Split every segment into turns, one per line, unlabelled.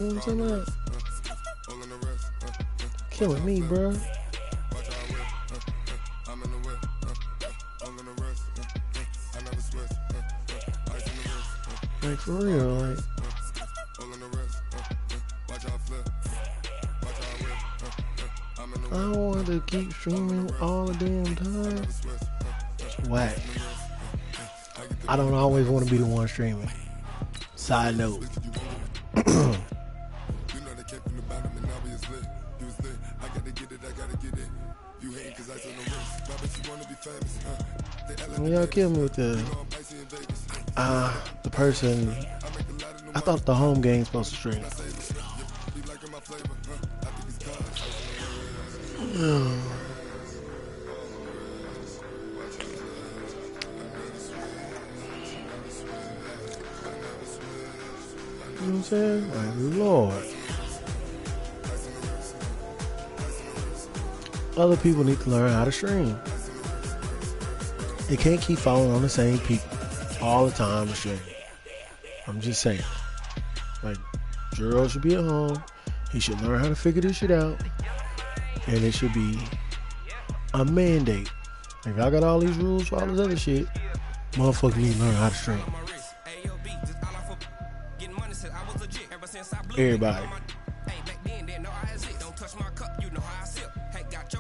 You know what I'm saying? Killing me, bro. Like, for real, like. I don't want to keep streaming all the damn time. It's whack. I don't always want to be the one streaming. Side note. Y'all kill me with the person. I thought the home game's supposed to stream. You know what I'm saying? Like, Lord. Other people need to learn how to stream. They can't keep following on the same people all the time to stream. I'm just saying. Like, Juro should be at home. He should learn how to figure this shit out. And it should be a mandate. If y'all got all these rules for all this other shit, motherfuckers need to learn how to stream. Everybody.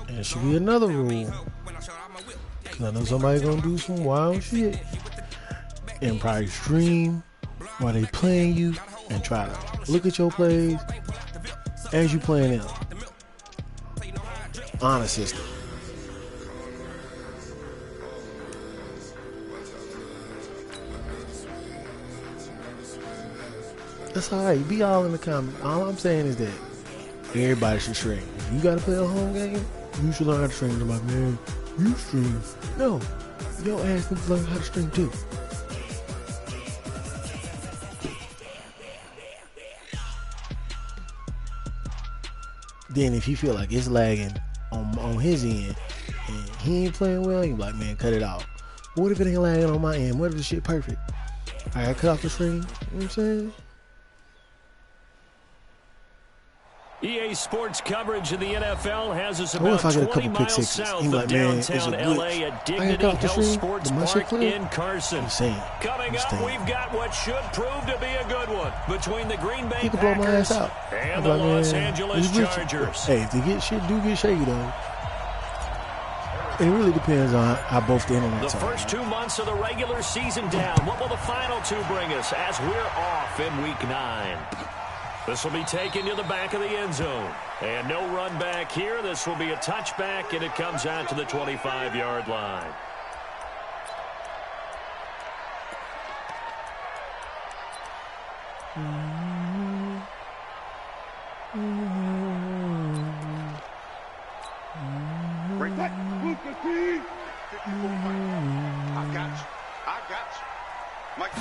And there should be another rule. Cause I know somebody's gonna do some wild shit and probably stream while they playing you and try to look at your plays as you playing them. Honor system. That's alright. Be all in the comments. All I'm saying is that everybody should stream. If you gotta play a home game, you should learn how to stream. I'm like, man, you stream. No. Your ass needs to learn how to stream too. Then if you feel like it's lagging on his end and he ain't playing well, you be like, man, cut it out. What if it ain't lagging on my end? What if the shit perfect? I gotta cut off the stream. You know what I'm saying?
EA Sports coverage of the NFL has us about 20 miles south of downtown LA at Dignity Health Sports Park in Carson. Coming up, we've got what should prove to be a good one between the Green Bay Packers and the Los Angeles Chargers.
Hey, if they get shit, do get shaky though. It really depends on how both the internet.
The first 2 months of the regular season down. What will the final two bring us as we're off in Week 9? This will be taken to the back of the end zone. And no run back here. This will be a touchback, and it comes out to the 25-yard line.
Break that. I got you. Mike,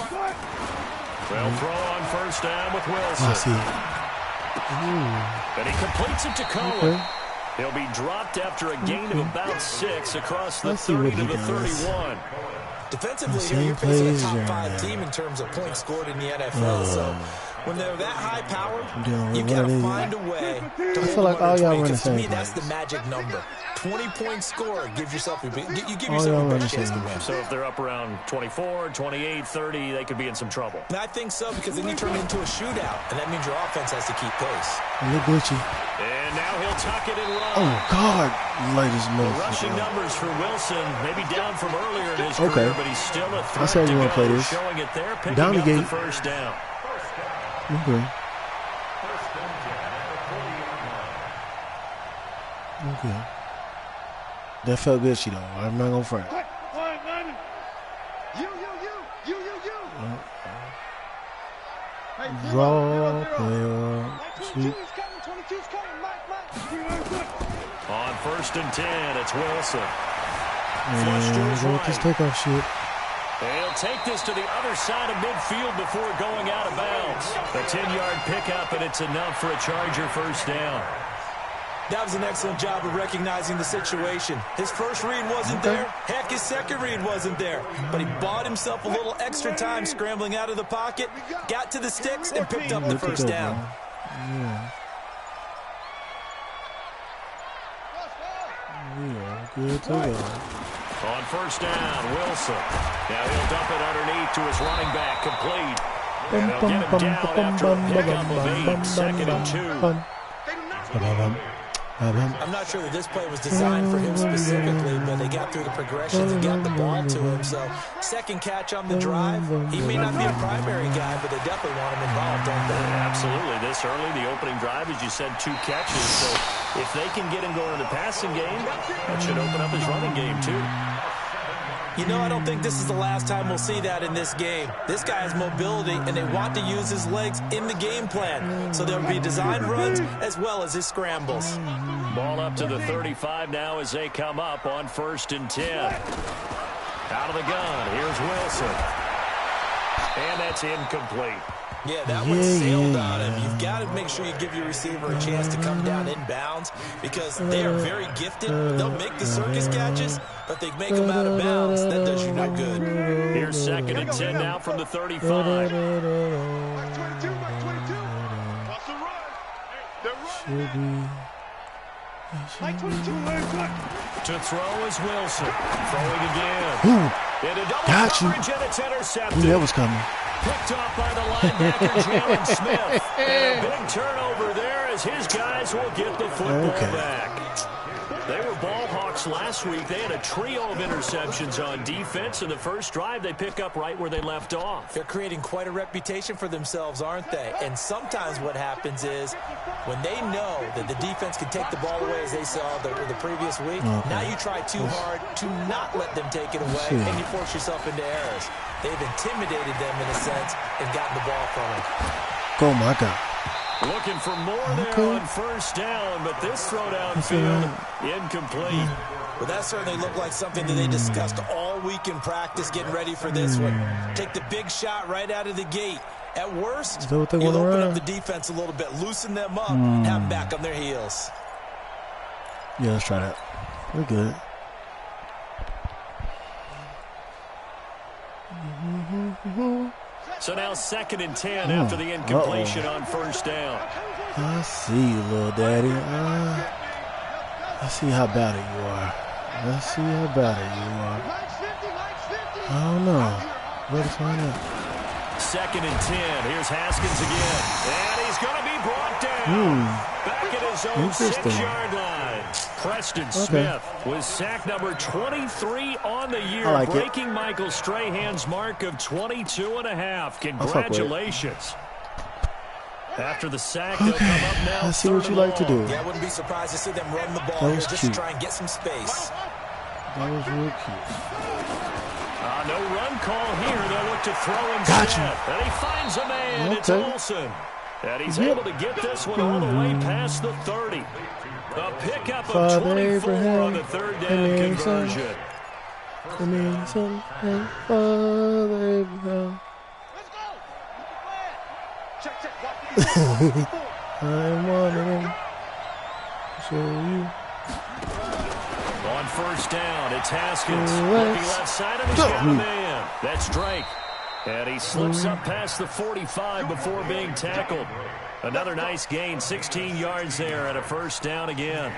They'll throw on first down with Wilson.
I see
it. And he completes it to Cohen.
Okay.
He'll be dropped after a gain of about 6 across the 30 to the 31.
Defensively, here you're facing a top 5 team in terms of points scored in the NFL. So when they're that high powered, you got to find a way to
I feel like all y'all run the same.
To me, that's the magic number. 20-point score gives yourself you give
all
yourself a better chance to win.
So if they're up around 24, 28, 30, they could be in some trouble.
And I think so, because then you turn it into a shootout, and that means your offense has to keep pace.
Look glitchy.
And now he'll tuck it and run.
Oh God, latest move.
Rushing numbers for Wilson, maybe down from earlier in his career, but he's still a threat.
I said you want to play this.
Showing it there, picking
down the
up
gate.
The first down.
Okay. Okay. That felt good, though. I'm not gonna front. Draw, player, sweep.
On first and 10, it's Wilson.
And this takeoff shit.
He'll take this to the other side of midfield before going out of bounds. A 10-yard pickup, and it's enough for a Charger first down.
That was an excellent job of recognizing the situation. His first read wasn't there. Heck, his second read wasn't there. But he bought himself a little extra time scrambling out of the pocket, got to the sticks, and picked up the first down.
Yeah. Yeah, good to go.
On first down, Wilson. Now he'll dump it underneath to his running back, complete. And they'll get him down after a pickup of 8, second and 2.
I'm not sure that this play was designed for him specifically, but they got through the progressions and got the ball to him. So, second catch on the drive. He may not be a primary guy, but they definitely want him involved, don't they?
Absolutely. This early, the opening drive, as you said, 2 catches. So, if they can get him going in the passing game, that should open up his running game, too.
You know, I don't think this is the last time we'll see that in this game. This guy has mobility, and they want to use his legs in the game plan. So there'll be designed runs as well as his scrambles.
Ball up to the 35 now as they come up on 1st and 10. Out of the gun, here's Wilson. And that's incomplete.
Yeah, that one sailed on him. You've got to make sure you give your receiver a chance to come down inbounds because they are very gifted. They'll make the circus catches, but they make them out of bounds. That does you no good.
Here's 2nd and 10 now from the 35. To throw is Wilson. Throwing again. Into double coverage, and it's intercepted.
That was coming.
Picked off by the linebacker, Jalen Smith. And a big turnover there as his guys will get the football back. They were ball hawks last week. They had a trio of interceptions on defense. In the first drive, they pick up right where they left off.
They're creating quite a reputation for themselves, aren't they? And sometimes what happens is when they know that the defense can take the ball away, as they saw the previous week, now you try too hard to not let them take it away, and you force yourself into errors. They've intimidated them in a sense and gotten the ball from them.
Oh, my God.
Looking for more there on 1st down, but this throw downfield, incomplete.
Well, that certainly looked like something that they discussed all week in practice getting ready for this one. Take the big shot right out of the gate. At worst, you'll open up the defense a little bit, loosen them up, have them back on their heels.
Yeah, let's try that. We're good.
So now 2nd and 10 after the incompletion on 1st down.
I see you, little daddy. I see how bad you are. I see how bad you are. I don't know. Let's find out.
2nd and 10. Here's Haskins again. And he's going to be brought down. Back at his own 6-yard line. Preston Smith was sack number 23 on the year, breaking Michael Strahan's mark of 22.5. Congratulations. After the sack, they'll come up now.
I see what you like to do.
Yeah, I wouldn't be surprised to see them run the ball here just to try and get some space.
That was real cute.
No run call here. They'll look to throw instead. And he finds a man. It's Olsen. And he's able to get this one all the way past the 30. A pickup of 24 on the 3rd down conversion.
I wanted to show you.
On 1st down, it's Haskins. Looking left side, and he's got a man. That's Drake. And he slips up past the 45 before being tackled. Another nice gain, 16 yards there at a 1st down again.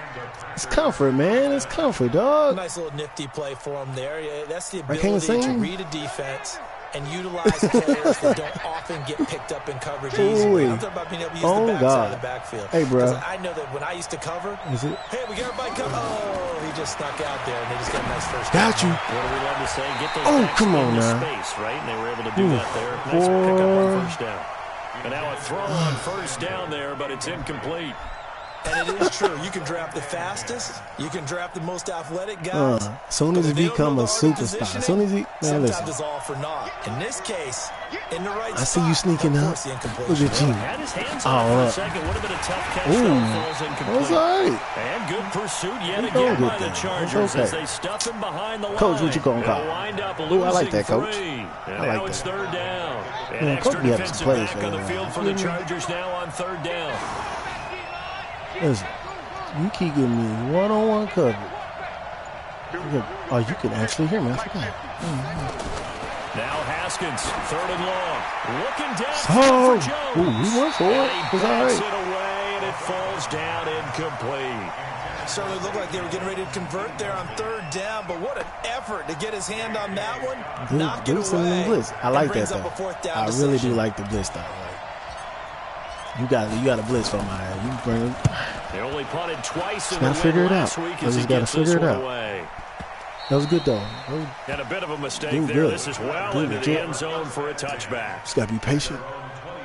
It's comfort, man. It's comfort, dog.
Nice little nifty play for him there. Yeah, that's the ability to read a defense and utilize players that don't often get picked up in coverage easily. I'm talking about being able to use the backside of the backfield.
Hey, bro.
I know that when I used to cover, hey, we got everybody cover. Oh, he just snuck out there, and they just got a nice 1st down.
Got you.
What do we love to say? Get those
come on now.
Space, right? And they were able to do that there. Nice pickup on 1st down. And now a throw on 1st down there, but it's incomplete.
And it is true. You can draft the fastest. You can draft the most athletic guys.
As soon as he become a superstar. As soon as he... Man,
sometimes it's all for naught. In this case, in the right
I see you sneaking up. Look at you.
Had his hands on it for a second. Would have been a tough catch. Falls incomplete.
That's all right.
And good pursuit yet again by the Chargers as they stuff him behind the line.
Coach, what you going to call?
Ooh,
I like that, Coach.
And
I like
now it's 3rd down.
Man,
extra defensive back on the field for the Chargers now on 3rd down.
Listen, you keep giving me one-on-one coverage. Oh, you can actually hear me. I forgot.
Now Haskins, 3rd and long. Looking down
Oh,
for Jones.
ooh, he went for it.
And he
It's all
backs
right.
it away, and it falls down incomplete.
Certainly looked like they were getting ready to convert there on 3rd down, but what an effort to get his hand on that one. Knock it away.
Blitz. I like that,
brings up
though.
a 4th down
I
decision.
really do like the blitz, though. Like, you got a blitz for my head. You bring it.
They only punted twice in
Gotta
the
figure
win
it
last
out.
week
I
as he
just gotta
gets this
figure it
one
out.
away.
That was good, though.
And a bit of a mistake
Doing
there.
good.
This is well
Doing
into
good
the
job.
end zone for a touchback.
Just got to be patient.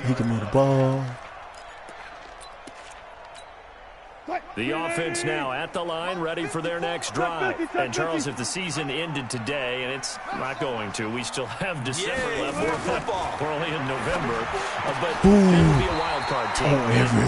He can move the ball.
The offense now at the line, ready for their next drive. And, Charles, if the season ended today, and it's not going to, we still have December left. We're only in November. But it would be a wild card team.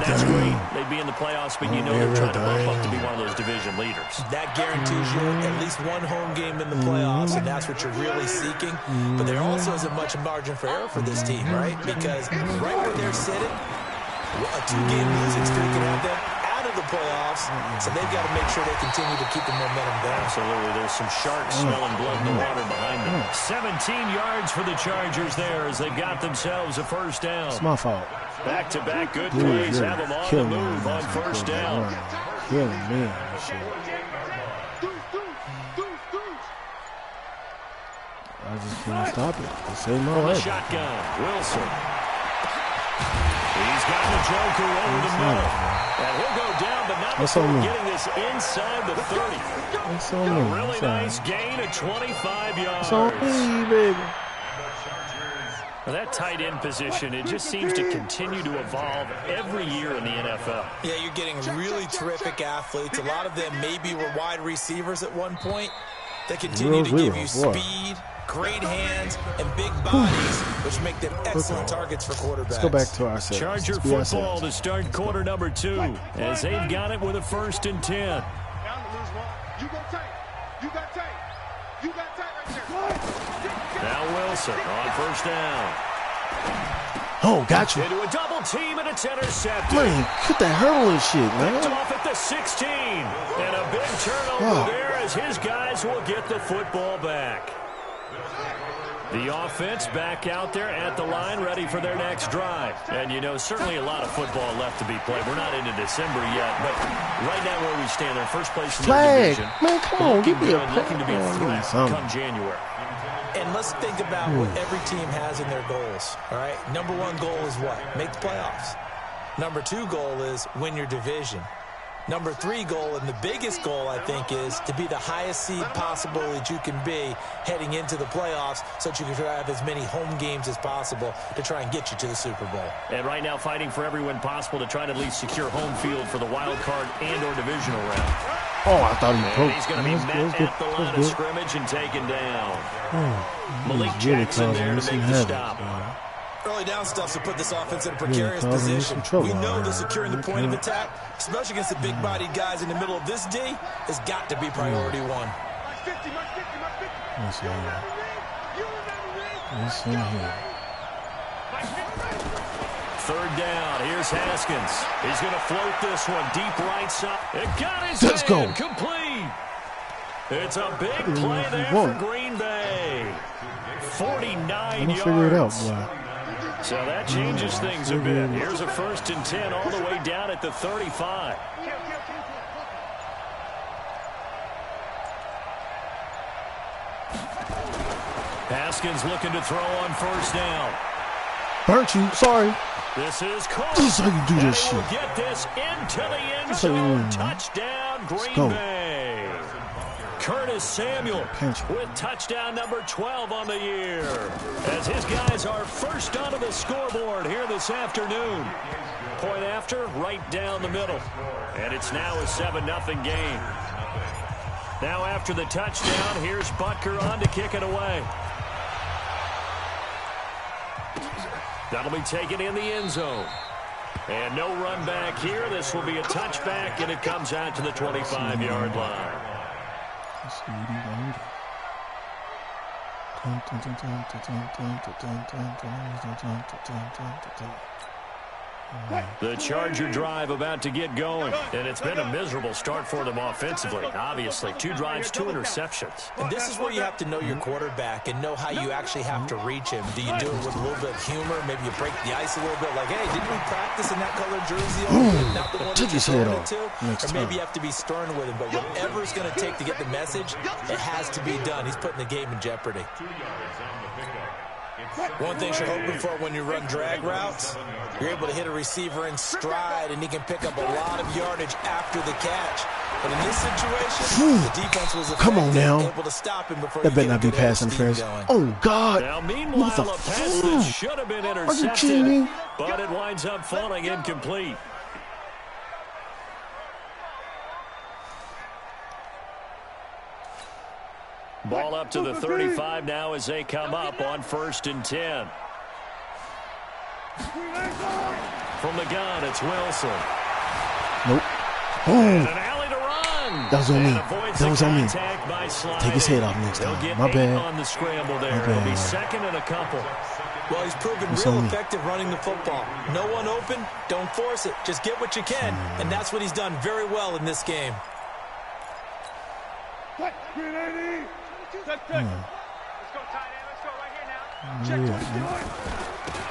That's great. They'd be in the playoffs, but you know they're trying to bump up to be one of those division leaders.
That guarantees you at least one home game in the playoffs, and that's what you're really seeking. But there also isn't much margin for error for this team, right? Because right where they're sitting, a 2-game losing streak can have them out of the playoffs, so they've got to make sure they continue to keep the momentum going.
Absolutely. There's some sharks smelling blood in the water behind them. 17 yards for the Chargers there as they've got themselves a 1st down.
It's my fault.
Back-to-back good plays have them on the move on 1st down.
Killing me. Shit. I just can't stop it. This ain't my
From the
way.
shotgun, Wilson. He's got the Joker over the middle. And he'll go down, but not
That's
before
on me.
getting this inside the 30.
It's on
A
me.
really
It's on me.
nice gain of 25 yards.
It's on me, baby.
Well, that tight end position, it just seems to continue to evolve every year in the NFL.
Yeah, you're getting really terrific athletes. A lot of them maybe were wide receivers at one point. They continue to give you speed, great hands, and big bodies, which make them excellent targets for quarterbacks.
Let's go back to ourselves.
Charger football to start quarter number 2 as they've got it with a 1st and 10.
You got tight. You got tight. You got tight right there.
Now Wilson on 1st down.
Oh, got you.
Into a double team, and it's intercepted.
Man, quit that hurdling shit,
Picked
man.
off at the 16. And a big turnover there as his guys will get the football back. The offense back out there at the line, ready for their next drive. And, you know, certainly a lot of football left to be played. We're not into December yet, but right now where we stand, they're first place in their division.
Man, come on, give me a
looking to be a threat come January.
And let's think about what every team has in their goals, all right? Number 1 goal is what? Make the playoffs. Number 2 goal is win your division. Number 3 goal, and the biggest goal, I think, is to be the highest seed possible that you can be heading into the playoffs so that you can try to have as many home games as possible to try and get you to the Super Bowl.
And right now fighting for every win possible to try to at least secure home field for the wild card and or divisional round.
Oh, I thought he
And
broke.
he's going to be met at the line of scrimmage and taken down. Malik Jackson there to make the stop.
Early down stuff to put this offense in a precarious position. We know that securing the point of attack, especially against the big-bodied guys in the middle of this D, has got to be priority 1.
Let's see here.
3rd down. Here's Haskins. He's going to float this one deep right side. It got his
Let's
hand
go.
complete. It's a big play there for Green Bay. 49 yards.
Figure it out, boy.
So that changes things a bit. Here's a 1st and 10 all the way down at the 35. Haskins looking to throw on 1st down.
Burnt you. Sorry.
This is caught.
This is how you do this shit.
We'll get this into the end zone. Touchdown, Green Bay. Curtis Samuel with touchdown number 12 on the year. As his guys are first onto the scoreboard here this afternoon. Point after, right down the middle. And it's now a 7-0 game. Now after the touchdown, here's Butker on to kick it away. That'll be taken in the end zone. And no run back here. This will be a touchback, and it comes out to the 25-yard line. The Charger drive about to get going. And it's been a miserable start for them offensively, obviously. 2 drives, 2 interceptions.
And this is where you have to know your quarterback and know how you actually have to reach him. Do you do it with a little bit of humor? Maybe you break the ice a little bit. Like, hey, didn't we practice in that colored jersey? Not the one that you're throwing it to? Or maybe you have to be stern with him. But whatever it's going to take to get the message, it has to be done. He's putting the game in jeopardy. One thing you're hoping for when you run drag routes, you're able to hit a receiver in stride, and he can pick up a lot of yardage after the catch. But in this situation, the defense was able to stop him before
that better not be pass interference. Oh, God.
Now, meanwhile, a pass that should have been intercepted, but it winds up falling incomplete. Ball up to the 35 now as they come up on 1st and 10. From the gun, it's Wilson.
Nope.
And an alley to run.
That was on me. That was on me. Take his head off next time. My bad.
On the scramble there. It'll be 2nd and a couple.
Well, he's proven real effective running the football. No one open, don't force it. Just get what you can, and that's what he's done very well in this game.
Let's go, tight end. Let's go right here now. Check.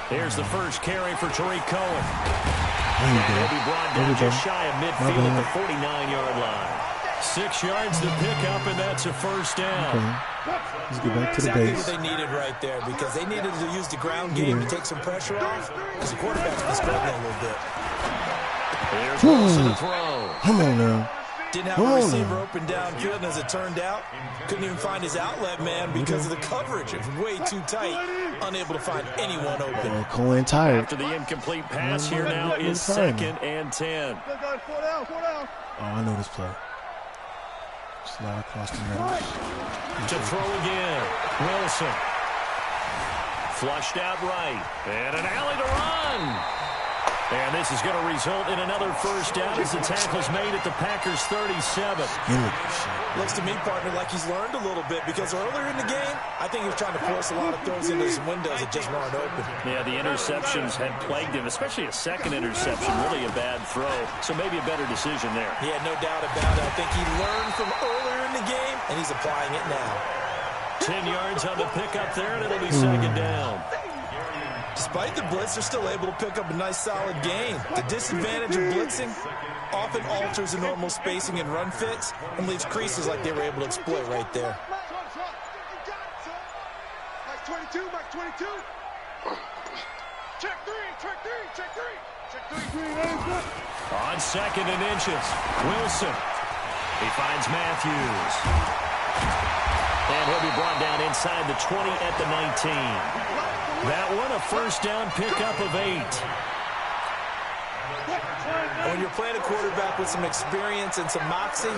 Here's the first carry for Tariq Cohen.
He'll
be brought down just shy of midfield at the 49-yard line. 6 yards to pick up, and that's a first down.
Okay. Let's get back to the
base.
Exactly
what they needed right there, because they needed to use the ground game to take some pressure off, because the quarterback's been struggling a little bit.
Here's Wilson to throw.
Come on now.
Didn't have a receiver open downfield, and as it turned out, couldn't even find his outlet man because of the coverage. It was way too tight, unable to find anyone open.
Cohen tired.
After the incomplete pass, here now is 2nd and 10.
Oh, I know this play. Slide across the middle.
To throw again. Wilson. Flushed out right. And an alley to run. And this is going to result in another first down as the tackle's made at the Packers' 37.
Looks to me, partner, like he's learned a little bit, because earlier in the game, I think he was trying to force a lot of throws into his windows that just weren't open.
Yeah, the interceptions had plagued him, especially a second interception, really a bad throw. So maybe a better decision there.
Yeah, no doubt about it. I think he learned from earlier in the game, and he's applying it now.
10 yards on the pickup there, and it'll be 2nd down.
Despite the blitz, they're still able to pick up a nice, solid gain. The disadvantage of blitzing often alters the normal spacing and run fits and leaves creases like they were able to exploit right there.
Mike 22, Mike 22. Check 3, check 3, check 3. Check 3.
On 2nd and inches, Wilson. He finds Matthews. And he'll be brought down inside the 20 at the 19. That one, a first down pickup of 8.
When you're playing a quarterback with some experience and some moxie,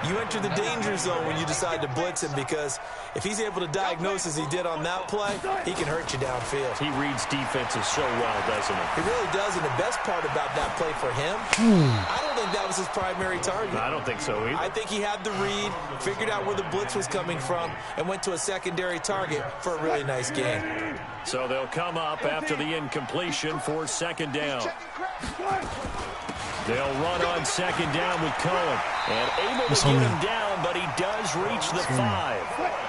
you enter the danger zone when you decide to blitz him, because if he's able to diagnose as he did on that play, he can hurt you downfield.
He reads defenses so well, doesn't he?
He really does, and the best part about that play for him, I don't think that was his primary target.
I don't think so either.
I think he had the read, figured out where the blitz was coming from, and went to a secondary target for a really nice gain.
So they'll come up after the incompletion for 2nd down. They'll run on 2nd down with Cohen. And able to get him down, but he does reach the 5.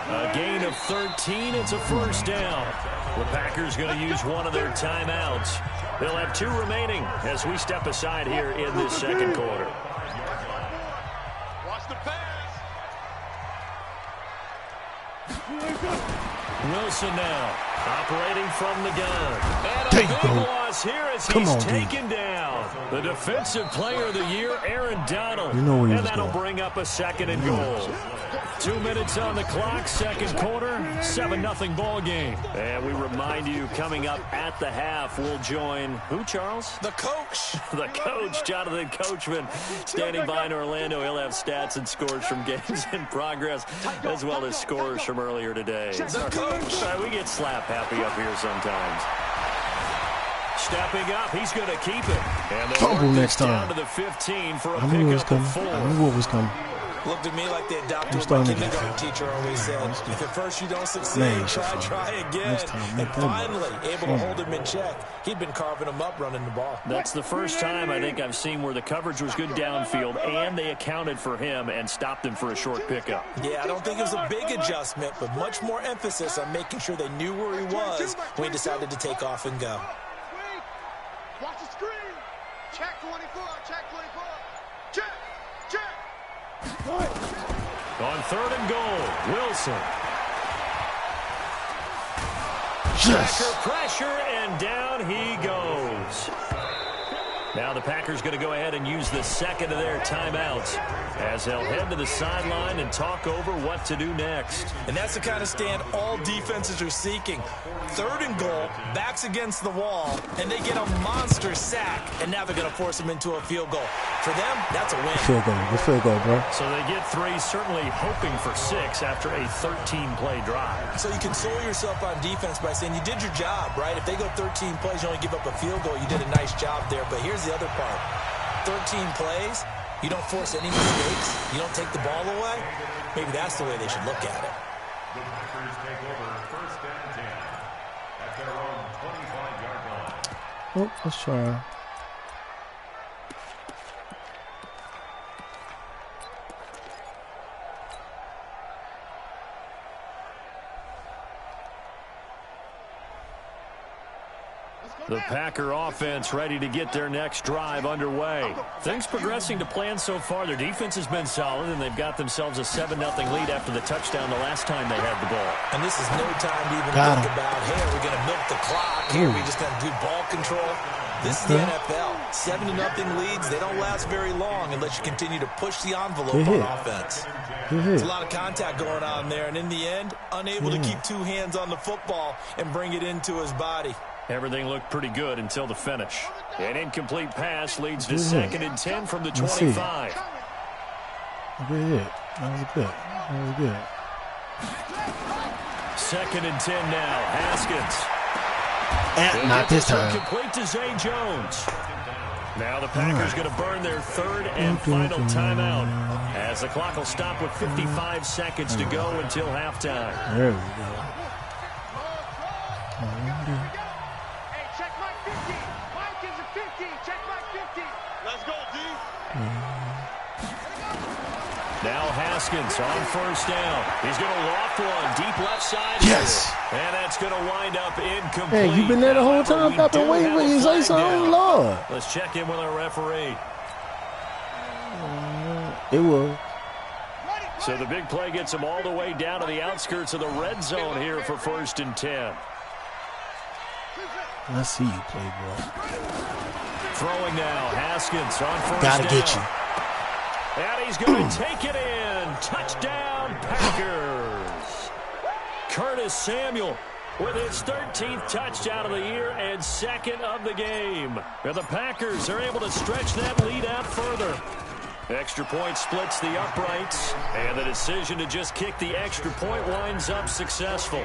A gain of 13. It's a first down. The Packers going to use one of their timeouts. They'll have 2 remaining as we step aside here in this 2nd quarter.
Watch the pass.
Wilson now, operating from the gun. And a big loss here as he's taken down. The defensive player of the year, Aaron Donald. And that'll bring up a 2nd and goal. 2 minutes on the clock, 2nd quarter, 7-0 ball game. And we remind you, coming up at the half, we'll join who, Charles?
The coach.
The coach, Jonathan Coachman, standing by in Orlando. He'll have stats and scores from games in progress, as well as scores from earlier today.
The coach.
We get slap happy up here sometimes. Stepping up, he's going to keep it. And
fumble next time.
Down to the 15 for a
I knew it was coming.
4.
I knew what was coming.
Looked at me like they adopted what my kindergarten teacher always said. If at first you don't succeed, try again. And finally, able to hold him in check. He'd been carving him up running the ball.
That's the first time I think I've seen where the coverage was good downfield, and they accounted for him and stopped him for a short pickup.
Yeah, I don't think it was a big adjustment, but much more emphasis on making sure they knew where he was when he decided to take off and go.
Watch the screen. Check 24. Check 24. Check. Check.
On 3rd and goal, Wilson.
Yes.
Pressure, and down he goes. Now the Packers going to go ahead and use the second of their timeouts as they'll head to the sideline and talk over what to do next.
And that's the kind of stand all defenses are seeking. 3rd and goal, backs against the wall, and they get a monster sack, and now they're going to force them into a field goal. For them, that's a win.
Field goal. Good field goal, bro.
So they get 3, certainly hoping for 6 after a 13-play drive.
So you console yourself on defense by saying you did your job, right? If they go 13 plays, you only give up a field goal, you did a nice job there. But here's the other part. 13 plays, you don't force any mistakes, you don't take the ball away. Maybe that's the way they should look at it.
The Packers take over 1st and 10 at their own 25-yard line.
Oh, let's try.
The Packer offense ready to get their next drive underway. Things progressing to plan so far. Their defense has been solid, and they've got themselves a 7-0 lead after the touchdown the last time they had the ball.
And this is no time to even think about, hey, are we going to milk the clock? Here, we just got to do ball control. This is the NFL. 7-0 leads, they don't last very long unless you continue to push the envelope on offense. There's a lot of contact going on there, and in the end, unable to keep 2 hands on the football and bring it into his body.
Everything looked pretty good until the finish. An incomplete pass leads to 2nd and 10 from the 25.
Good. That was good. That was good.
2nd and 10 now. Haskins.
Not this time.
Complete to Zay Jones. Now the Packers going to burn their 3rd and final timeout as the clock will stop with 55 seconds to go until halftime.
There we go.
Now Haskins on 1st down. He's going to loft one deep left side.
Yes.
Here. And that's going to wind up incomplete.
Hey, you've been there the whole time. I've been waiting for you to say something. Lord.
Let's check in with our referee.
It will.
So the big play gets him all the way down to the outskirts of the red zone here for 1st and 10.
I see you play, bro.
Throwing now. Haskins on 1st down.
Gotta get you.
And he's going to take it in. Touchdown, Packers. Curtis Samuel with his 13th touchdown of the year and 2nd of the game. And the Packers are able to stretch that lead out further. Extra point splits the uprights, and the decision to just kick the extra point winds up successful.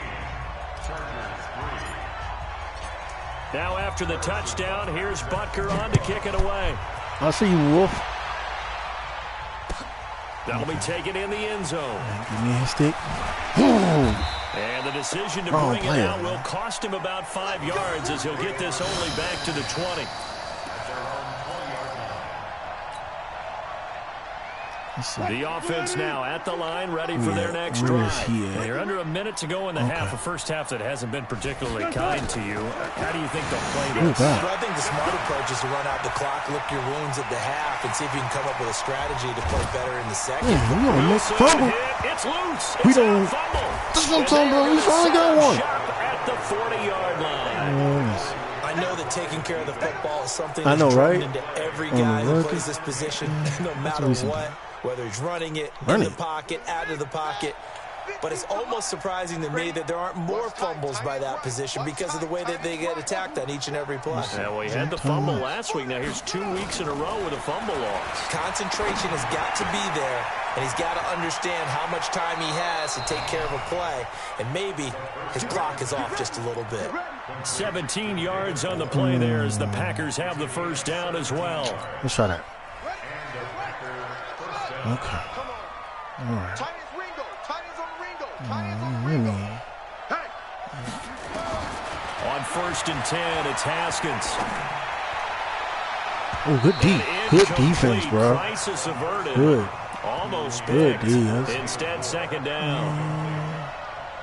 Now after the touchdown, here's Butker on to kick it away.
I'll see you, Wolf.
That'll be taken in the end zone.
Give me a stick.
And the decision to bring it out will cost him about 5 yards as he'll get this only back to the 20. The offense now at the line, ready for their next drive. They're under a minute to go in the half, a first half that hasn't been particularly kind to you. How do you think they'll play this?
Well, I think the smart approach is to run out the clock, lick your wounds at the half, and see if you can come up with a strategy to play better in the second.
It's loose.
We don't. This is what I'm talking about. We finally got one.
At the 40-yard line.
I know that taking care of the football is something
that's
drummed into every guy who plays this position, no matter what. Whether he's running it, in the pocket, out of the pocket. But it's almost surprising to me that there aren't more fumbles by that position because of the way that they get attacked on each and every play.
Yeah, well, he had the fumble last week. Now here's 2 weeks in a row with a fumble loss.
Concentration has got to be there, and he's got to understand how much time he has to take care of a play. And maybe his clock is off just a little bit.
17 yards on the play there as the Packers have the first down as well.
Let's try that. Okay. All right.
Tight as Ringo. Tight as on Ringo. Tight as on Ringo. Hey.
On 1st and 10, it's Haskins.
Oh, good D. Good defense, bro.
Crisis averted.
Good.
Almost
good
picked.
D.
Instead, 2nd down.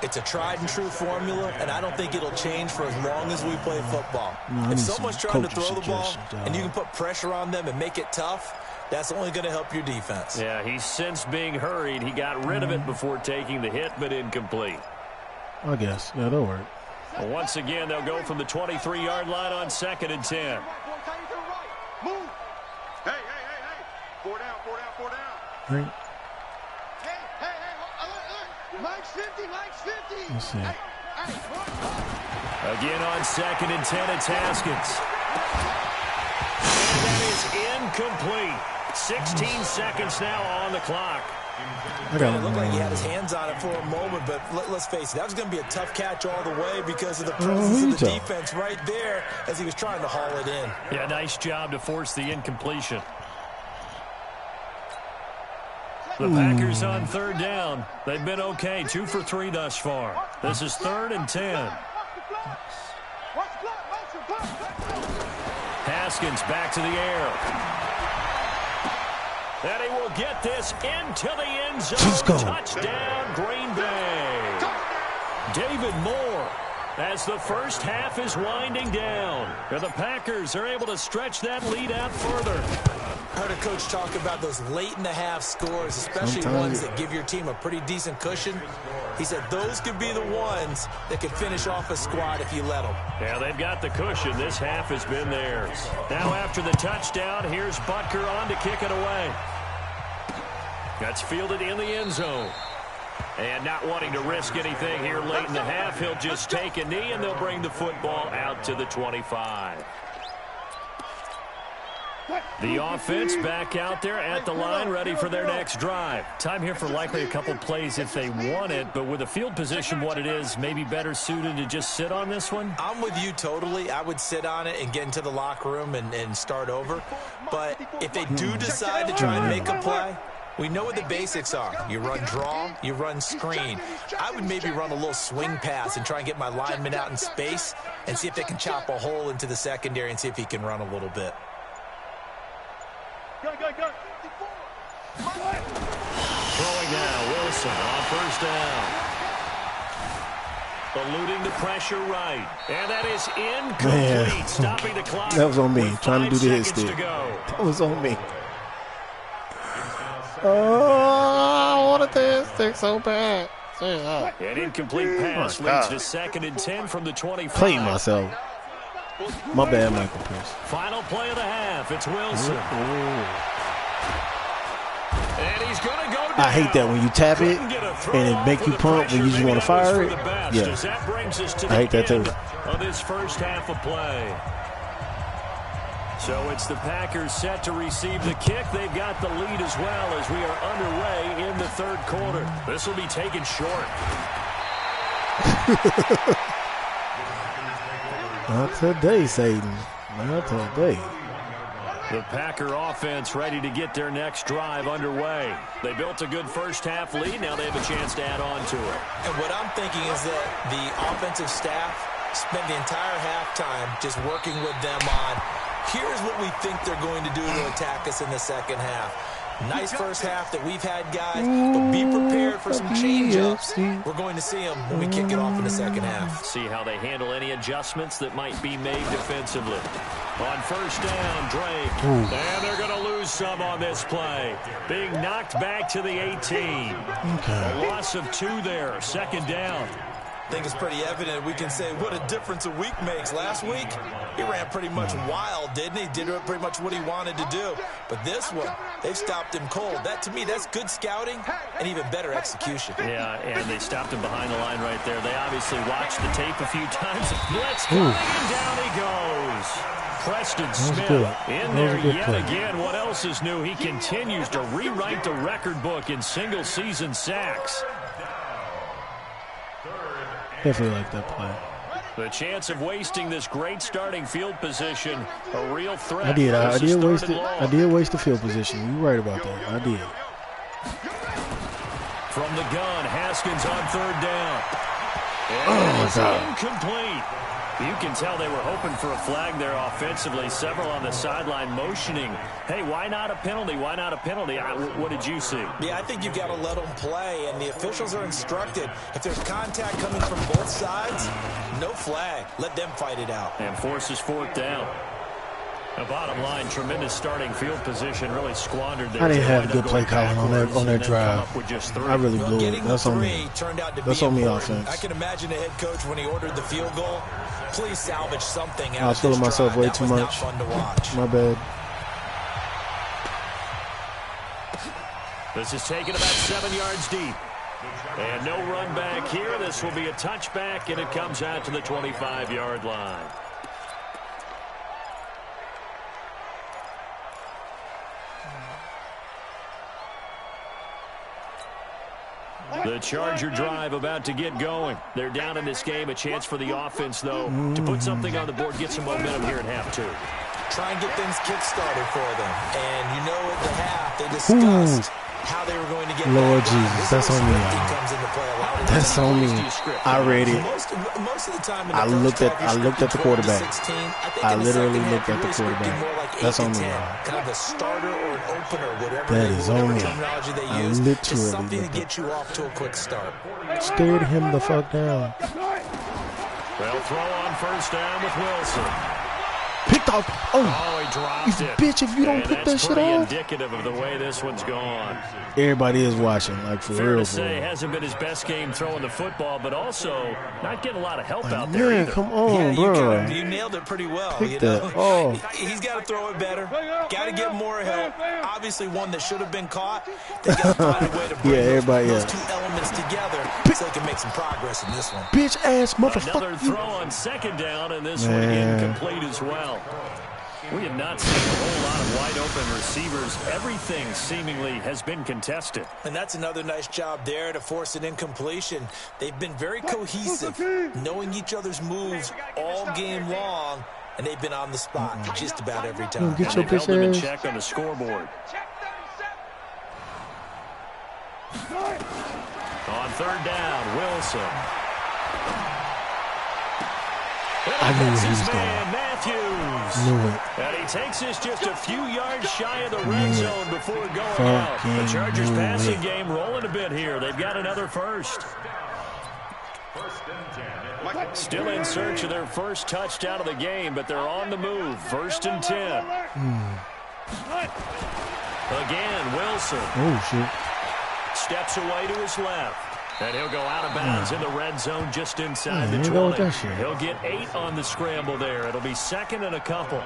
It's a tried and true formula, and I don't think it'll change for as long as we play football. If someone's trying to throw the ball and you can put pressure on them and make it tough, that's only going to help your defense.
Yeah, he's since being hurried. He got rid of it before taking the hit, but incomplete.
I guess. Yeah, that'll work.
Well, once again, they'll go from the 23-yard line on 2nd and 10.
Move. Hey. 4 down.
Right.
Hey. Mike's 50.
Let's see.
Again on 2nd and 10, it's Haskins. And that is incomplete. 16 seconds now on the clock.
It looked like he had his hands on it for a moment, but let's face it, that was going to be a tough catch all the way because of the presence of the defense right there as he was trying to haul it in.
Yeah, nice job to force the incompletion. The Packers on 3rd down. They've been okay, 2 for 3 thus far. This is 3rd and 10. Haskins back to the air. And he will get this into the end zone.
Let's go.
Touchdown, Green Bay. David Moore, as the first half is winding down. And the Packers are able to stretch that lead out further.
I heard a coach talk about those late-in-the-half scores, especially ones that give your team a pretty decent cushion. He said those could be the ones that could finish off a squad if you let them.
Yeah, they've got the cushion. This half has been theirs. Now after the touchdown, here's Butker on to kick it away. That's fielded in the end zone. And not wanting to risk anything here late in the half, he'll just take a knee and they'll bring the football out to the 25. The offense back out there at the line, ready for their next drive. Time here for likely a couple plays if they want it, but with the field position what it is, maybe better suited to just sit on this one?
I'm with you totally. I would sit on it and get into the locker room and start over. But if they do decide to try and make a play, we know what the basics are. You run draw, you run screen. I would maybe run a little swing pass and try and get my lineman out in space and see if they can chop a hole into the secondary and see if he can run a little bit.
Go.
Throwing now, Wilson on 1st down. Eluding the pressure right. And that is incomplete.
Man.
Stopping the clock.
That was on me. Trying to do the hit stick. That was on me. Oh, I wanted the hit stick so bad.
An incomplete pass leads to 2nd and 10 from the 25.
Played myself. My bad, Michael Pierce.
Final play of the half. It's Wilson. And he's going to go down.
I hate that when you tap it and it make you pump when you just want to fire it. Yeah.
That brings us to
I hate that too.
Of this first half of play. So it's the Packers set to receive the kick. They've got the lead as well as we are underway in the 3rd quarter. This will be taken short.
Not today, Satan. Not today.
The Packer offense ready to get their next drive underway. They built a good first half lead. Now they have a chance to add on to it.
And what I'm thinking is that the offensive staff spent the entire halftime just working with them on, here's what we think they're going to do to attack us in the second half. Nice first half that we've had, guys, but be prepared for some change-ups. We're going to see them when we kick it off in the second half.
See how they handle any adjustments that might be made defensively. On 1st down, Drake. And they're going to lose some on this play. Being knocked back to the 18. A loss of 2 there, 2nd down.
I think it's pretty evident we can say what a difference a week makes. Last week, he ran pretty much wild, didn't he? Did pretty much what he wanted to do. But this one, they've stopped him cold. That, to me, that's good scouting and even better execution.
Yeah, and they stopped him behind the line right there. They obviously watched the tape a few times. Blitz coming, and down he goes. Preston Smith in there yet again. What else is new? He continues to rewrite the record book in single-season sacks.
Definitely like that play.
The chance of wasting this great starting field position, a real threat.
I did waste it. I did waste the field position. You're right about that. I did.
From the gun, Haskins on third down.
Oh, my God.
Incomplete. You can tell they were hoping for a flag there offensively. Several on the sideline motioning. Hey, why not a penalty? Why not a penalty? What did you see?
Yeah, I think you've got to let them play, and the officials are instructed. If there's contact coming from both sides, no flag. Let them fight it out.
And forces fourth down. The bottom line, tremendous starting field position, really squandered there.
I didn't have good play calling on that drive. I really blew it. That's on me. That's on me offense.
I can imagine the head coach when he ordered the field goal. Please salvage something out
I was feeling myself way too much.
Fun to watch.
My bad.
This is taken about 7 yards deep. And no run back here. This will be a touchback, and it comes out to the 25-yard line. The Charger drive about to get going. They're down in this game. A chance for the offense, though, to put something on the board, get some momentum here at half two.
Try and get things kick-started for them. And you know at the half, they discussed how they were going to get
Lord Jesus, that's on me. That's on me. I read it.
Most of the time
I looked at the quarterback. I literally looked at the quarterback. That's on me.
Kind of a starter or an opener, whatever
that is on me.
terminology they
I
use.
literally
It's something to get you off to a quick start.
Stared him the fuck down.
They'll throw on first down with Wilson.
Picked off. Oh,
he dropped it.
Bitch, if you don't pick that shit off.
Indicative of the way this one's gone.
Everybody is watching, like for
Fair
real.
to say, hasn't been his best game throwing the football, but also not getting a lot of help out
Man,
there either.
come on, bro.
You nailed it pretty well.
Pick
You know?
that. Oh.
He's got to throw it better. Got to get more help. Obviously, one that should have been caught. They got to find a way to bring those two elements together so they can make some progress in this one.
Bitch ass motherfucker.
Another throw on second down, and this one incomplete as well. We have not seen a whole lot of wide-open receivers. Everything seemingly has been contested.
And that's another nice job there to force an incompletion. They've been very cohesive, knowing each other's moves all game long, and they've been on the spot just about every time.
Get your
held
bitch
them in
ass.
check on the scoreboard. On third down, Wilson.
I knew where he was going.
Matthews.
Knew it.
And he takes us just a few yards shy of the red zone before going out. The Chargers passing game rolling a bit here. They've got another first. Still in search of their first touchdown of the game, but they're on the move. 1st and 10. Again, Wilson.
Oh, shit.
Steps away to his left. And he'll go out of bounds in the red zone just inside the 20. He'll get 8 on the scramble there. It'll be 2nd and a couple.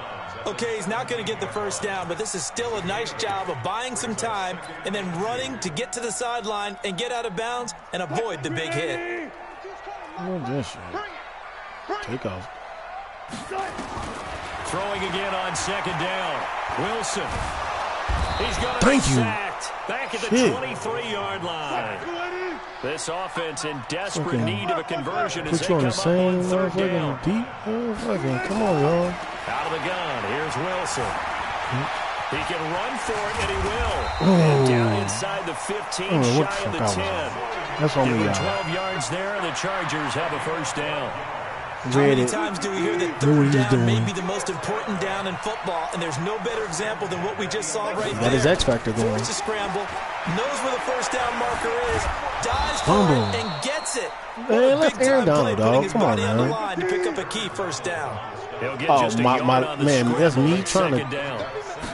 Okay, he's not going to get the first down, but this is still a nice job of buying some time and then running to get to the sideline and get out of bounds and avoid the big hit.
What this shit? Take off.
Throwing again on 2nd down. Wilson. He's going to
be
sacked. Back at the 23-yard line. This offense in desperate need of a conversion as they come up on 3rd down.
Deep. Come on, y'all.
Out of the gun. Here's Wilson. He can run for it, and he will.
Oh.
And down inside the 15, shy of the 10.
That's on me,
12 yards there, and the Chargers have a first down.
How many times do we hear that third down may be the most important down in football, and there's no better example than what we just saw right there.
That is X Factor going.
Forced to scramble, knows where the first down marker is, dives for it, and gets it.
Man, let's Aaron Donald, dog. Come on, man.
On the line to pick up a key first down.
He'll get just a yard on the
man, that's me trying to. That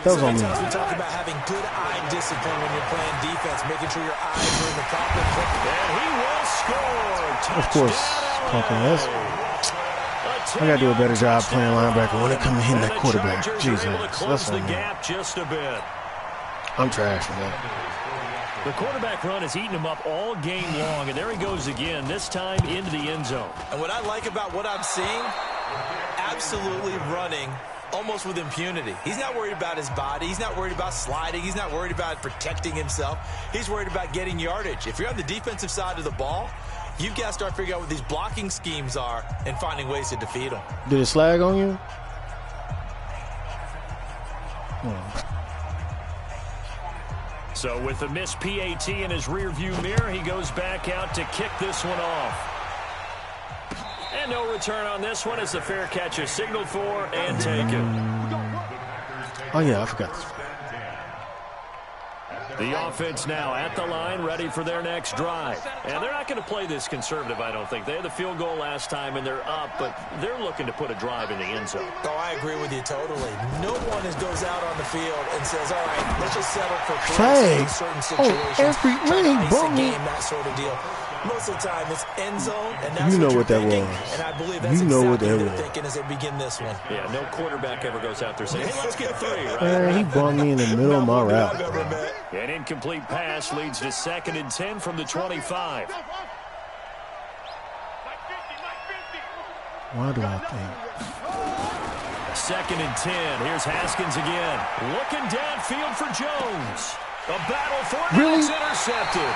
was on me.
Sometimes we talk about having good eye discipline when you're playing defense, making sure your eyes are in the proper place.
And he will score.
Of course, Pumpkin. I gotta do a better job playing linebacker when it comes to hitting that quarterback. Jesus, that's on me.
Just a bit.
I'm trash for that.
The quarterback run has eaten him up all game long, and there he goes again, this time into the end zone.
And what I like about what I'm seeing, absolutely running almost with impunity. He's not worried about his body. He's not worried about sliding. He's not worried about protecting himself. He's worried about getting yardage. If you're on the defensive side of the ball, you've got to start figuring out what these blocking schemes are and finding ways to defeat them.
Did it slag on you?
So with the missed PAT in his rearview mirror, he goes back out to kick this one off. And no return on this one as the fair catch is signaled for and taken.
Oh, yeah, I forgot this.
The offense now at the line, ready for their next drive. And they're not going to play this conservative, I don't think. They had the field goal last time, and they're up, but they're looking to put a drive in the end zone.
Oh, I agree with you totally. No one goes out on the field and says, all right, let's just settle for
Flag.
certain situations.
Every
game, that sort of deal. Most of the time, it's end zone, and that's
you know what that
thinking,
was.
And I believe that's
what
exactly
that
what they're
was.
thinking as they begin this one.
Yeah, no quarterback ever goes out there saying, hey, let's get 3, right?
Man, he bumped me in the middle of my route.
An incomplete pass leads to 2nd and 10 from the 25.
Why do I think?
2nd and 10. Here's Haskins again. Looking downfield for Jones. A battle for it.
Really?
It's intercepted.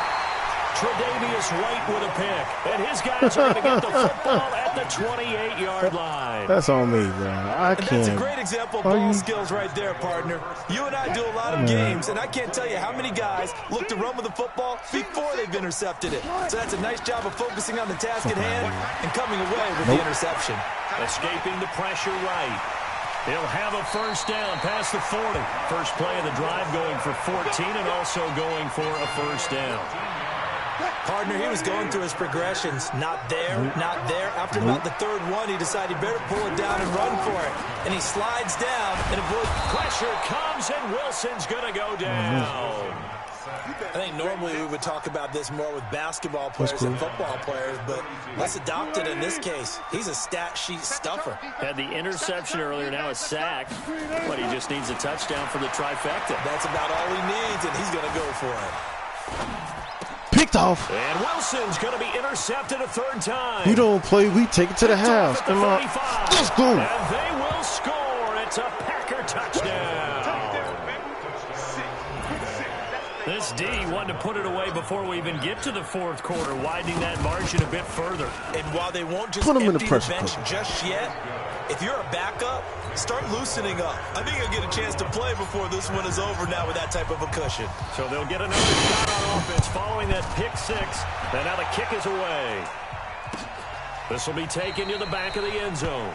Tre'Davious White with a pick. And his guys are going to get the football at the 28-yard line.
That's on me, bro. I can't.
That's a great example of ball skills right there, partner. You and I do a lot of games, and I can't tell you how many guys look to run with the football before they've intercepted it. So that's a nice job of focusing on the task at hand and coming away with the interception.
Escaping the pressure right. He'll have a first down past the 40. First play of the drive going for 14 and also going for a first down.
Partner, he was going through his progressions. Not there, not there. After about the third one, he decided he better pull it down and run for it. And he slides down and avoids.
Pressure comes and Wilson's going to go down.
I think normally we would talk about this more with basketball players than football players, but let's adopt it in this case. He's a stat sheet stuffer.
Had the interception earlier, now a sack, but he just needs a touchdown for the trifecta.
That's about all he needs, and he's going to go for it.
Picked off.
And Wilson's going to be intercepted a 3rd time.
You don't play, we take it to the house. Let's go.
And they will score. It's a Packer touchdown. This D wanted to put it away before we even get to the 4th quarter, widening that margin a bit further.
And while they won't just
put him
empty
in the pressure
bench just yet, if you're a backup, start loosening up. I think you'll get a chance to play before this one is over now with that type of a cushion.
So they'll get another shot on offense following that pick 6. And now the kick is away. This will be taken to the back of the end zone.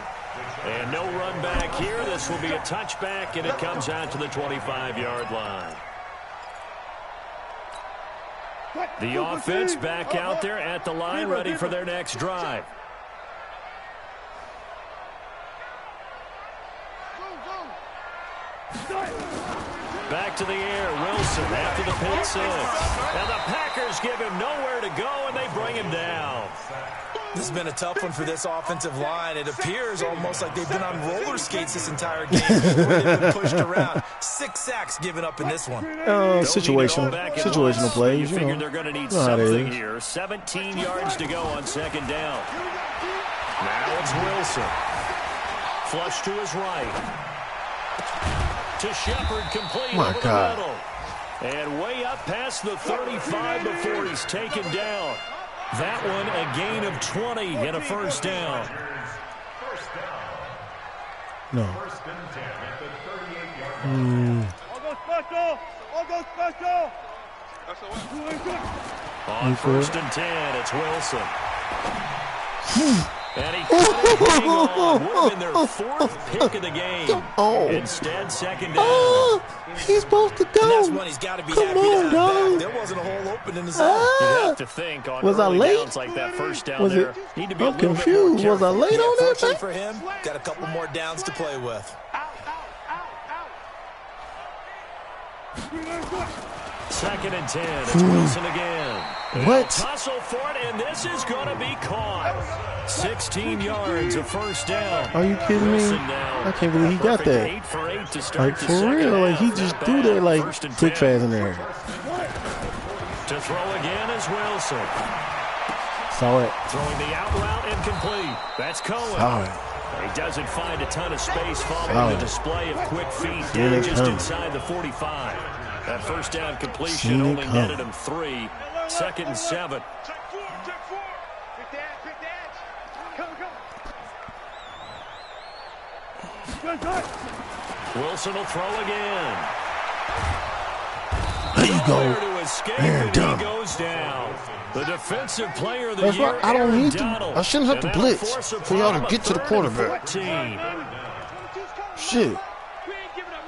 And no run back here. This will be a touchback, and it comes out to the 25-yard line. The offense back out there at the line, ready for their next drive. Back to the air, Wilson after the pick 6. And the Packers give him nowhere to go, and they bring him down.
This has been a tough one for this offensive line. It appears almost like they've been on roller skates this entire game. They've been pushed around. 6 sacks given up in this one.
Situational plays.
You figure they're going to need something here. 17 yards to go on 2nd down. Now it's Wilson. Flush to his right. To Shepard, complete over the middle. And way up past the 35 before he's taken down. That one a gain of 20 and a first down.
No.
On 1st and 10, it's Wilson. And he hang on. Would have been their 4th pick of the game. Instead, 2nd down.
He's supposed to go.
And that's when he's got to be happy to have back. There wasn't a hole open in the zone.
You have to think on early downs like that first down there. Need to be
I'm confused. Was I late on that?
Fortunately for him, got a couple more downs to play with.
2nd and 10. It's Wilson again.
What?
Tussle for it, and this is going to be caught. 16 yards, a first down.
Are you kidding me? I can't believe he got that.
8 for 8 to start
like, for real. Like, he just threw that, like, quick fast in there.
To throw again is Wilson.
Saw it.
Throwing the out route incomplete. That's Cohen.
Saw it.
He doesn't find a ton of space following the display of quick feet down just inside the 45. That first down completion only netted him 3. 2nd and 7. Wilson will throw again.
you go. Man, dumb.
The defensive player of the year,
right. I don't need to. I shouldn't have to blitz for y'all to get to the quarterback. Shit.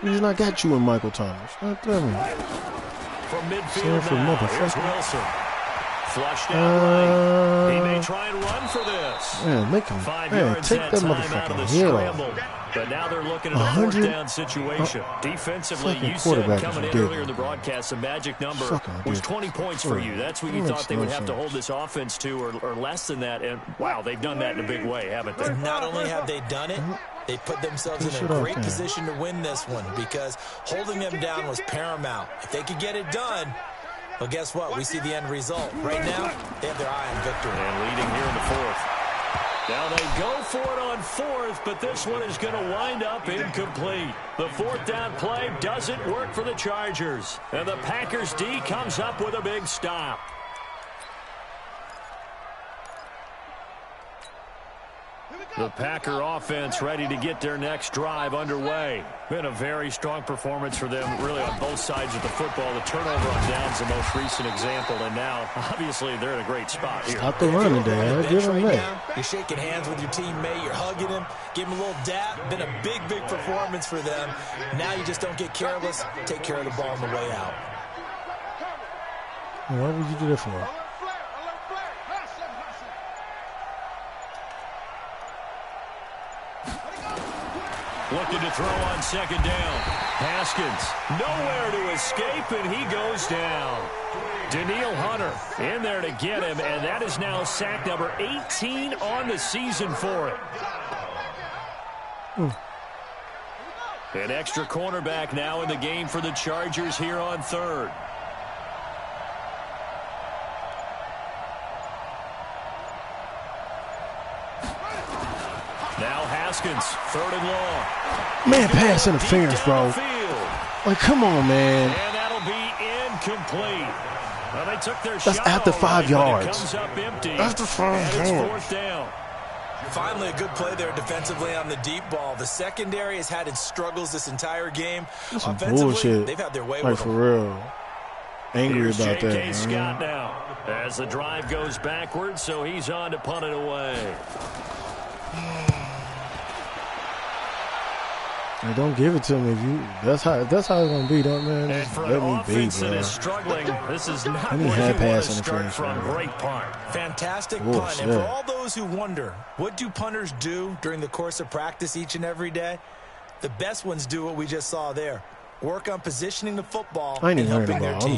Reason I got you and Michael Thomas. Not them.
From midfield now, here's Wilson. Flushed out right. He may try and run for this.
Man, make him.
5
Man,
yards
take that
motherfucking
head off.
But now they're looking at a fourth down situation. Defensively, you said coming in earlier in the broadcast, the magic number was 20 points for you. That's what you thought they would have to hold this offense to, or less than that. And, wow, they've done that in a big way, haven't they?
Not only have they done it, they put themselves in a great position to win this one because holding them down was paramount. If they could get it done, well, guess what? We see the end result. Right now, they have their eye on victory.
And leading here in the fourth. Now they go for it on fourth, but this one is going to wind up incomplete. The fourth down play doesn't work for the Chargers. And the Packers D comes up with a big stop. The Packer offense ready to get their next drive underway. Been a very strong performance for them, really, on both sides of the football. The turnover on downs the most recent example, and now, obviously, they're in a great spot here.
Stop the run today. Give them that.
You're shaking hands with your teammate. You're hugging him. Give him a little dap. Been a big, big performance for them. Now you just don't get careless. Take care of the ball on the way out.
Why would you do that for?
Looking to throw on second down. Haskins nowhere to escape, and he goes down. Danielle Hunter in there to get him, and that is now sack number 18 on the season for him. An extra cornerback now in the game for the Chargers here on third. Now Haskins, third and long.
Man, pass interference, bro. Like, come on, man.
And that'll be incomplete. Well, they took their
That's
shot
after 5 yards.
It comes up empty.
After 5 yards.
It's fourth down.
Finally, a good play there defensively on the deep ball. The secondary has had its struggles this entire game.
That's some
offensively,
bullshit.
They've had their way
like,
with
for
them.
real. Angry
Here's
about that,
J.K. Scott
man.
now as the drive goes backwards, so he's on to punt it away.
Hey, don't give it to me. If you, that's how it's gonna be, don't man.
And
Just
for
let
an
me be,
offense that
bro.
is struggling, this is not where
Let me
you
have
want to
pass
start
interference,
from.
man.
Great punt.
Fantastic
Oh,
punt.
shit.
And for all those who wonder, what do punters do during the course of practice each and every day? The best ones do what we just saw there. Work on positioning the football
I ain't
and
even
helping
heard
their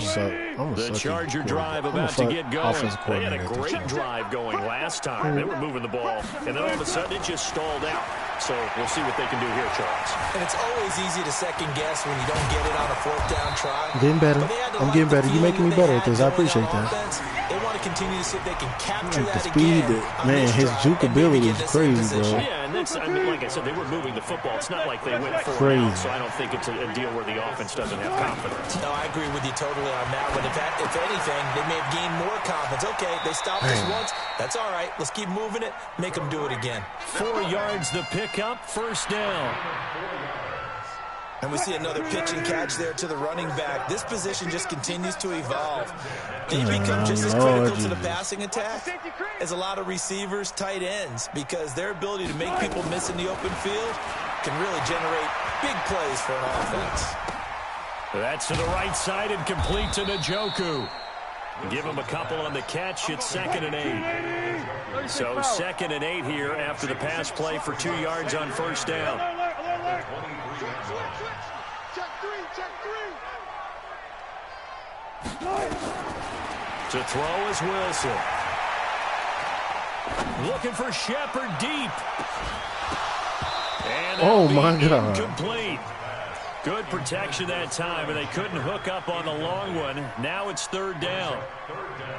about
team.
The Charger drive about to get going. They had a great drive going last time. They were moving the ball, and then all of a sudden it just stalled out. So we'll see what they can do here, Charles.
And it's always easy to second guess when you don't get it on a fourth down try.
Getting better. I'm getting better. You're making me better at this. I appreciate that.
They want to continue to see if they can capture
Like
that
the speed
again.
Man, his juke ability is crazy, bro.
Yeah, and that's, I mean, like I said, they were moving the football. It's not like they went for
Crazy.
it, so I don't think it's a deal where the offense doesn't have confidence.
No, I agree with you totally on that one. If anything, they may have gained more confidence. Okay, they stopped us once. That's all right. Let's keep moving it. Make them do it again.
4 yards the pickup, first down.
And we see another pitch and catch there to the running back. This position just continues to evolve. They become just as critical to the passing attack as a lot of receivers, tight ends, because their ability to make people miss in the open field can really generate big plays for an offense.
That's to the right side and complete to Njoku. Give him a couple on the catch. It's 2nd and 8. So 2nd and 8 here after the pass play for 2 yards on first down. To throw is Wilson. Looking for Shepard deep. And
oh, my God.
Incomplete. Good protection that time, and they couldn't hook up on the long one. Now it's 3rd down.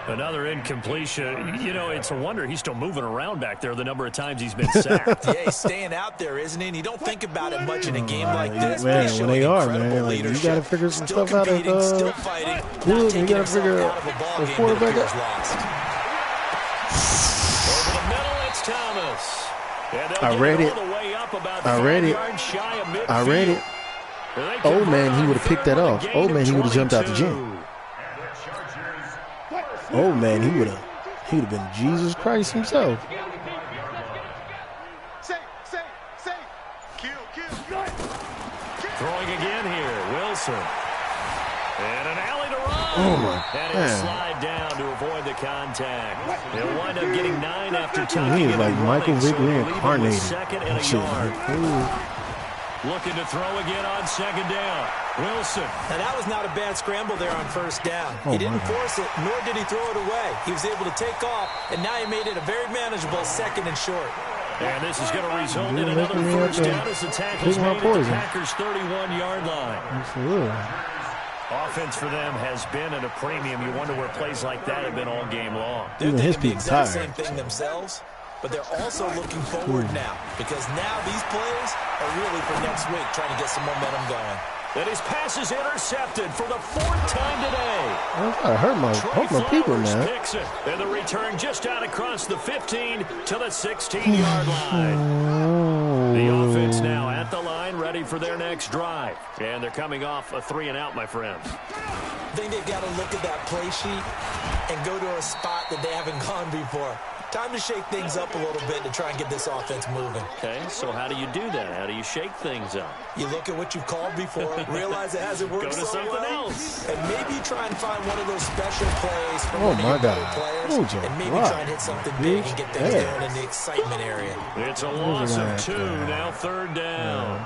Another incompletion. You know, it's a wonder he's still moving around back there the number of times he's been sacked.
Yeah, he's staying out there, isn't he? And you don't think about it much in a game like this.
Man, when they are, man, like, you got to figure some stuff out at
still fighting,
Wood. You got to figure out the quarterback out.
Over the middle, it's Thomas.
I read it. I read it. Old man, he would have picked that off. Old man, he would have jumped out the gym. Oh man, he would have been Jesus Christ himself.
Throwing again here, Wilson. And an alley to run.
Oh my
and he'll slide down to avoid the contact. He'll wind up getting 9 after tucking.
He is like Michael Vick reincarnated.
Second and a yard. Looking to throw again on second down. Wilson.
And that was not a bad scramble there on first down. He didn't force it, nor did he throw it away. He was able to take off, and now he made it a very manageable second and short.
And this is going to result in another first down as the tackle's made at the Packers' 31-yard line.
Absolutely.
Offense for them has been at a premium. You wonder where plays like that have been all game long.
They're thinking the exact same thing themselves, but they're also looking forward now, because now these plays are really for next week, trying to get some momentum going.
And his pass is intercepted for the 4th time today.
I hurt my people, man.
Picks it, and the return just out across the 15 to the 16-yard line. The offense now at the line, ready for their next drive. And they're coming off a 3-and-out, my friends.
I think they've got to look at that play sheet and go to a spot that they haven't gone before. Time to shake things up a little bit to try and get this offense moving.
Okay, so how do you do that? How do you shake things up?
You look at what you've called before, realize it hasn't worked so well, and maybe try and find one of those special plays from one of your better players, and maybe try and hit something big and get things going in the excitement area.
It's a loss of 2, now 3rd down.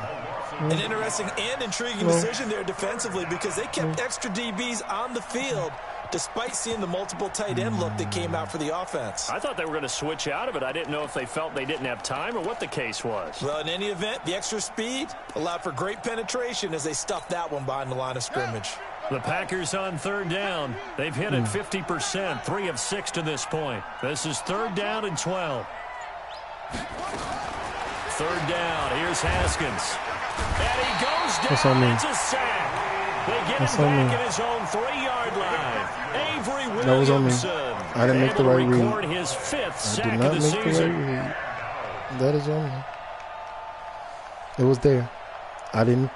An interesting and intriguing decision there defensively, because they kept extra DBs on the field despite seeing the multiple tight end look that came out for the offense.
I thought they were going to switch out of it. I didn't know if they felt they didn't have time or what the case was.
Well, in any event, the extra speed allowed for great penetration as they stuffed that one behind the line of scrimmage.
The Packers on 3rd down. They've hit it 50%, 3 of 6 to this point. This is 3rd down and 12. 3rd down. Here's Haskins. And he goes down. It's a sack. They get him back at his own 3-yard line. Avery Williamson.
That was on me. I didn't make the right read.
His 5th sack
I did not
of the
make
season.
the right read. That is on me. It was there. I didn't.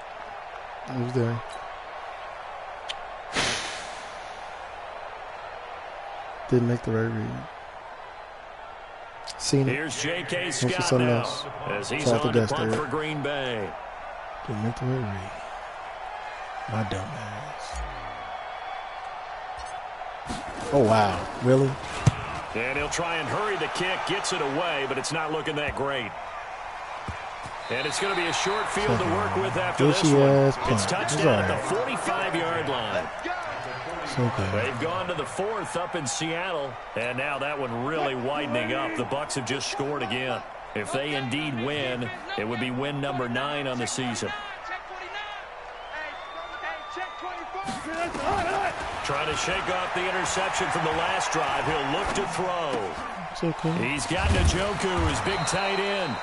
It was there. Didn't make the right read. Seen it.
Here's J.K. Scott now as he's on to punt for Green Bay.
Didn't make the right read. My dumb ass. Oh, wow. Really?
And he'll try and hurry the kick. Gets it away, but it's not looking that great. And it's going to be a short field to work with after this one. It's touchdown at the 45-yard line.
Okay.
They've gone to the 4th up in Seattle, and now that one really widening up. The Bucs have just scored again. If they indeed win, it would be win number 9 on the season. Trying to shake off the interception from the last drive. He'll look to throw.
It's okay.
He's got Njoku, his big tight end.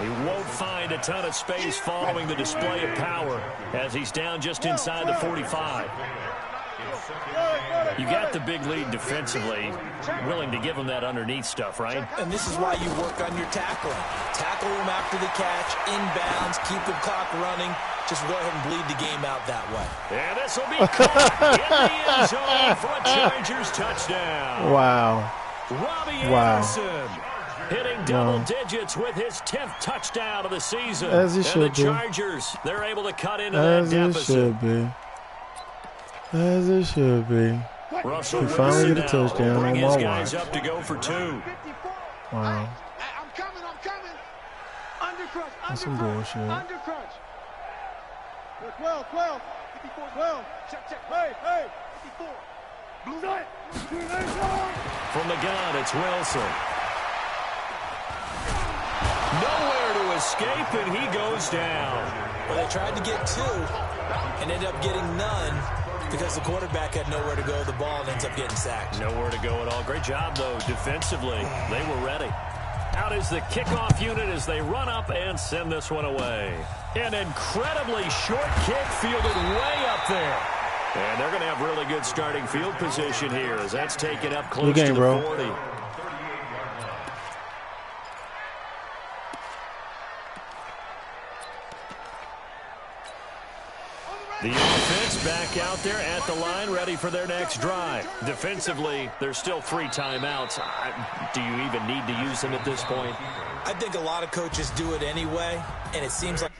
He won't find a ton of space following the display of power as he's down just inside the 45. You got the big lead defensively, willing to give him that underneath stuff, right?
And this is why you work on your tackling. Tackle him after the catch, inbounds, keep the clock running. Just go ahead and bleed the game out that way.
And this will be caught in the end zone for a Chargers touchdown.
Wow.
Robbie Anderson hitting double digits with his 10th touchdown of the season.
As it should be.
And the Chargers, they're able to cut into that deficit.
As it should be. As it should be.
Russell
we finally get a touchdown
bring
on
his
my
guys
watch.
up to go for 2.
Wow.
I'm coming. Undercrush.
That's some bullshit.
Undercrush. 12. 54. 12. Check. Hey. 54. Blue light.
From the gun, it's Wilson. Nowhere to escape, and he goes down.
Well, they tried to get 2 and ended up getting none because the quarterback had nowhere to go with the ball and ends up getting sacked.
Nowhere to go at all. Great job, though, defensively. They were ready. Out is the kickoff unit as they run up and send this one away. An incredibly short kick fielded way up there. And they're going to have really good starting field position here as that's taken up close to the 40. The offense back out there at the line, ready for their next drive. Defensively, there's still 3 timeouts. Do you even need to use them at this point?
I think a lot of coaches do it anyway, and it seems like